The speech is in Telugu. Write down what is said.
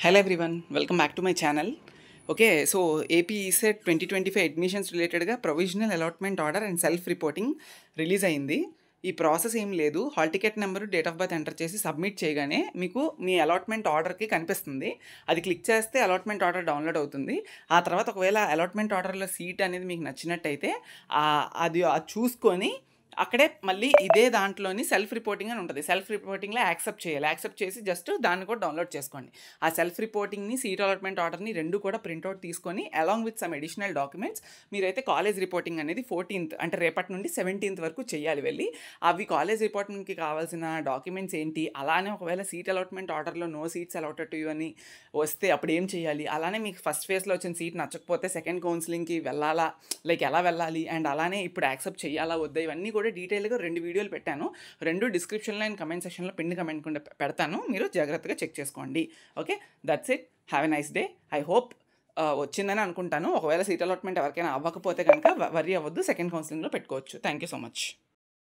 Hello everyone, welcome back to my channel. Okay, so AP ESET 2025 admissions related గా provisional allotment order and self reporting release అయింది. ఈ ప్రాసెస్ ఏం లేదు, hall ticket number date of birth enter చేసి సబ్మిట్ చేయగానే మీకు మీ అలాట్మెంట్ ఆర్డర్కి కనిపిస్తుంది. అది క్లిక్ చేస్తే అలాట్మెంట్ ఆర్డర్ డౌన్లోడ్ అవుతుంది. ఆ తర్వాత ఒకవేళ అలాట్మెంట్ ఆర్డర్లో సీట్ అనేది మీకు నచ్చినట్టయితే అది చూసుకొని అక్కడే మళ్ళీ ఇదే దాంట్లోని సెల్ఫ్ రిపోర్టింగ్ అని ఉంటుంది. సెల్ఫ్ రిపోర్టింగ్లో యాక్సెప్ట్ చేయాలి. యాక్సెప్ట్ చేసి జస్ట్ దాన్ని కూడా డౌన్లోడ్ చేసుకోండి. ఆ సెల్ఫ్ రిపోర్టింగ్ని, సీట్ అలాట్మెంట్ ఆర్డర్ని రెండు కూడా ప్రింట్అవుట్ తీసుకొని along with some additional documents మీరైతే కాలేజ్ రిపోర్టింగ్ అనేది 14th అంటే రేపటి నుండి 17th వరకు చేయాలి వెళ్ళి. అవి కాలేజ్ రిపోర్టింగ్కి కావాల్సిన డాక్యుమెంట్స్ ఏంటి, అలానే ఒకవేళ సీట్ అలాట్మెంట్ ఆర్డర్లో no seats allotted to you అని వస్తే అప్పుడు ఏం చేయాలి, అలానే మీకు ఫస్ట్ ఫేజ్లో వచ్చిన సీట్ నచ్చకపోతే సెకండ్ కౌన్సిలింగ్కి వెళ్ళాలా, ఎలా వెళ్ళాలి, అండ్ అలానే ఇప్పుడు యాక్సెప్ట్ చేయాలా వద్దా, ఇవన్నీ కూడా డీటెయిల్గా 2 వీడియోలు పెట్టాను. 2 డిస్క్రిప్షన్లో అండ్ కమెంట్ సెక్షన్లో పిన్ కమెంట్ కుండా పెడతాను, మీరు జాగ్రత్తగా చెక్ చేసుకోండి. Okay, that's it. Have a nice day. I hope వచ్చిందని అనుకుంటాను. ఒకవేళ సీట్ అలాట్మెంట్ ఎవరికైనా అవ్వకపోతే కనుక వర్రీ అవ్వద్దు, సెకండ్ కౌన్సిలింగ్లో పెట్టుకోవచ్చు. Thank you so much.